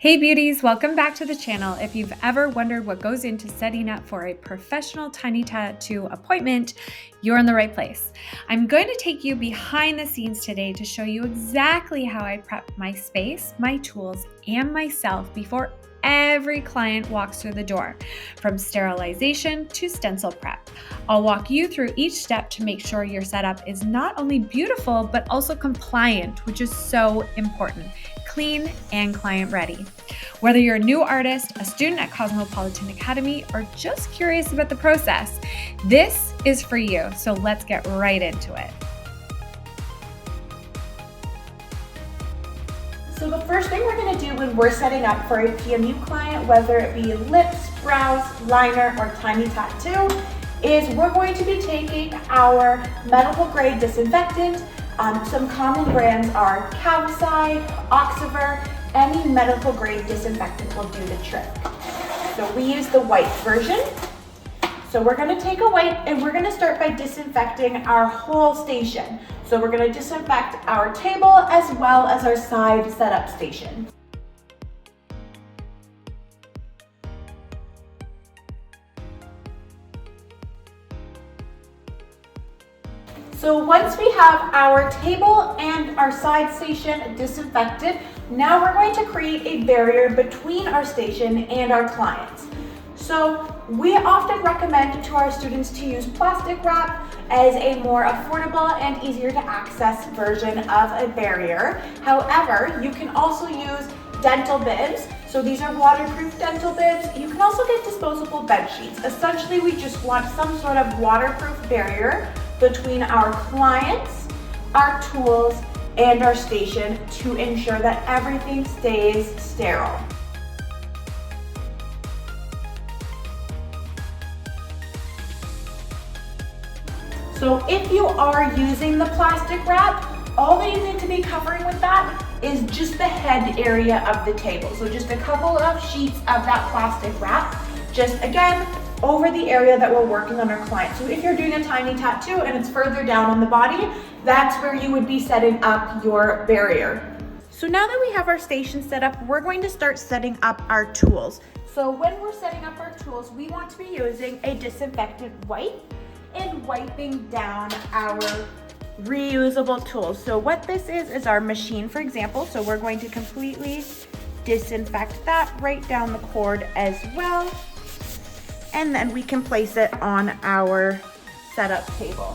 Hey beauties, welcome back to the channel. If you've ever wondered what goes into setting up for a professional tiny tattoo appointment, you're in the right place. I'm going to take you behind the scenes today to show you exactly how I prep my space, my tools, and myself before every client walks through the door, from sterilization to stencil prep. I'll walk you through each step to make sure your setup is not only beautiful, but also compliant, which is so important. Clean and client ready. Whether you're a new artist, a student at Cosmopolitan Academy, or just curious about the process, this is for you. So let's get right into it. So the first thing we're going to do when we're setting up for a PMU client, whether it be lips, brows, liner, or tiny tattoo, is we're going to be taking our medical grade disinfectant. Some common brands are Calcicide, Oxiver. Any medical grade disinfectant will do the trick. So we use the white version. So we're going to take a white and we're going to start by disinfecting our whole station. So we're going to disinfect our table as well as our side setup station. So once we have our table and our side station disinfected, now we're going to create a barrier between our station and our clients. So we often recommend to our students to use plastic wrap as a more affordable and easier to access version of a barrier. However, you can also use dental bibs. So these are waterproof dental bibs. You can also get disposable bed sheets. Essentially, we just want some sort of waterproof barrier between our clients, our tools, and our station to ensure that everything stays sterile. So if you are using the plastic wrap, all that you need to be covering with that is just the head area of the table. So just a couple of sheets of that plastic wrap, just again, over the area that we're working on our client. So if you're doing a tiny tattoo and it's further down on the body, that's where you would be setting up your barrier. So now that we have our station set up, we're going to start setting up our tools. So when we're setting up our tools, we want to be using a disinfectant wipe and wiping down our reusable tools. So what this is our machine, for example. So we're going to completely disinfect that right down the cord as well. And then we can place it on our setup table.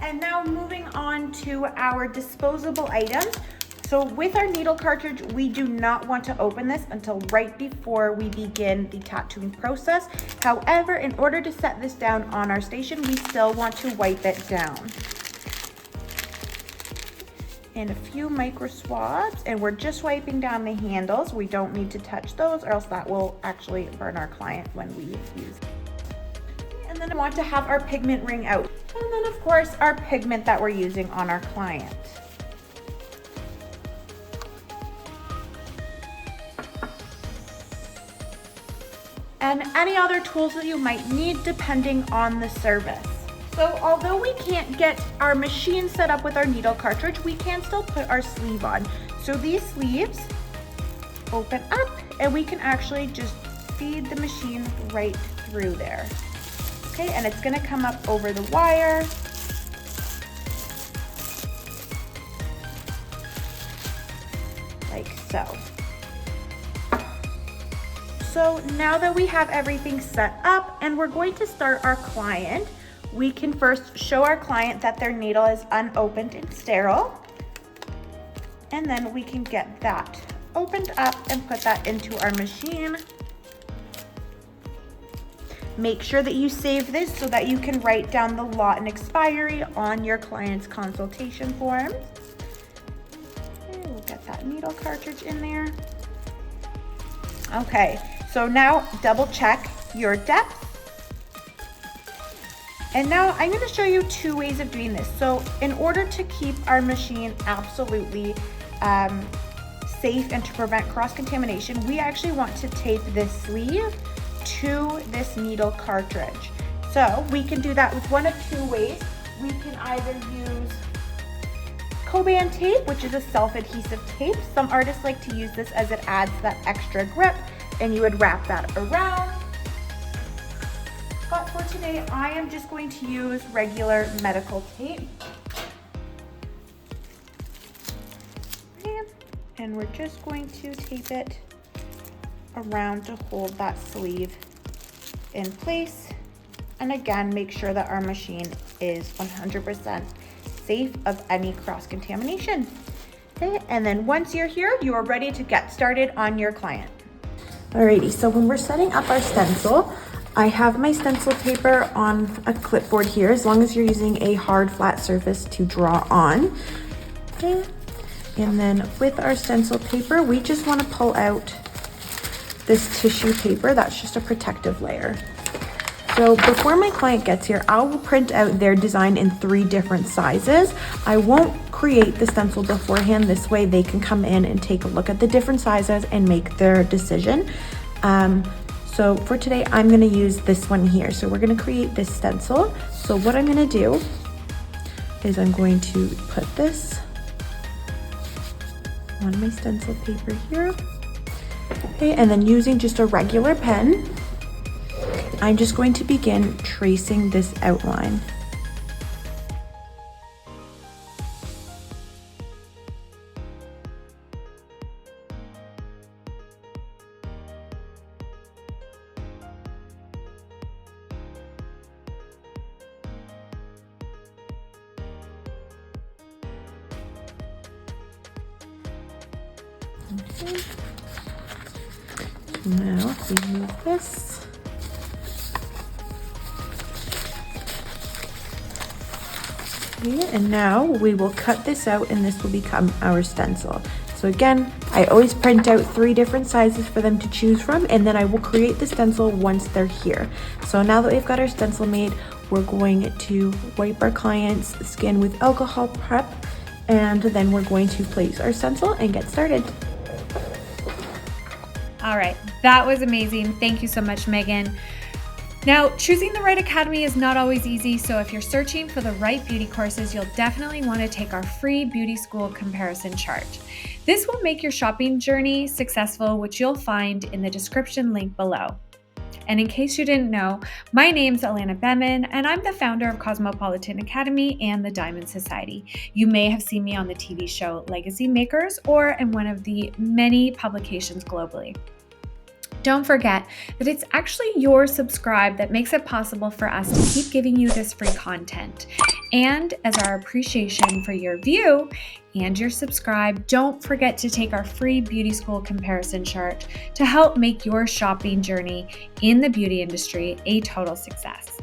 And now moving on to our disposable items. So with our needle cartridge, we do not want to open this until right before we begin the tattooing process. However, in order to set this down on our station, we still want to wipe it down. And a few micro swabs, and we're just wiping down the handles. We don't need to touch those or else that will actually burn our client when we use it. And then I want to have our pigment ring out. And then of course our pigment that we're using on our client. And any other tools that you might need depending on the service. So although we can't get our machine set up with our needle cartridge, we can still put our sleeve on. So these sleeves open up and we can actually just feed the machine right through there. Okay, and it's gonna come up over the wire. Like so. So now that we have everything set up and we're going to start our client, we can first show our client that their needle is unopened and sterile. And then we can get that opened up and put that into our machine. Make sure that you save this so that you can write down the lot and expiry on your client's consultation forms. Okay, we'll get that needle cartridge in there. Okay, so now double check your depth. And now I'm going to show you two ways of doing this. So in order to keep our machine absolutely safe and to prevent cross-contamination, we actually want to tape this sleeve to this needle cartridge. So we can do that with one of two ways. We can either use Coban tape, which is a self-adhesive tape. Some artists like to use this as it adds that extra grip, and you would wrap that around. But for today, I am just going to use regular medical tape. And we're just going to tape it around to hold that sleeve in place. And again, make sure that our machine is 100% safe of any cross-contamination. Okay, and then once you're here, you are ready to get started on your client. Alrighty, so when we're setting up our stencil, I have my stencil paper on a clipboard here, as long as you're using a hard flat surface to draw on. Okay. And then with our stencil paper, we just want to pull out this tissue paper. That's just a protective layer. So before my client gets here, I will print out their design in 3 different sizes. I won't create the stencil beforehand. This way they can come in and take a look at the different sizes and make their decision. So for today, I'm going to use this one here. So we're going to create this stencil. So what I'm going to do is I'm going to put this on my stencil paper here. Okay, and then using just a regular pen, I'm just going to begin tracing this outline. Okay. Now if we move this, okay, and now we will cut this out and this will become our stencil. So again, I always print out 3 different sizes for them to choose from, and then I will create the stencil once they're here. So now that we've got our stencil made, we're going to wipe our client's skin with alcohol prep, and then we're going to place our stencil and get started. All right, that was amazing. Thank you so much, Megan. Now, choosing the right academy is not always easy, so if you're searching for the right beauty courses, you'll definitely want to take our free beauty school comparison chart. This will make your shopping journey successful, which you'll find in the description link below. And in case you didn't know, my name's Alana Beman, and I'm the founder of Cosmopolitan Academy and the Diamond Society. You may have seen me on the TV show Legacy Makers or in one of the many publications globally. Don't forget that it's actually your subscribe that makes it possible for us to keep giving you this free content. And as our appreciation for your view and your subscribe, don't forget to take our free beauty school comparison chart to help make your shopping journey in the beauty industry a total success.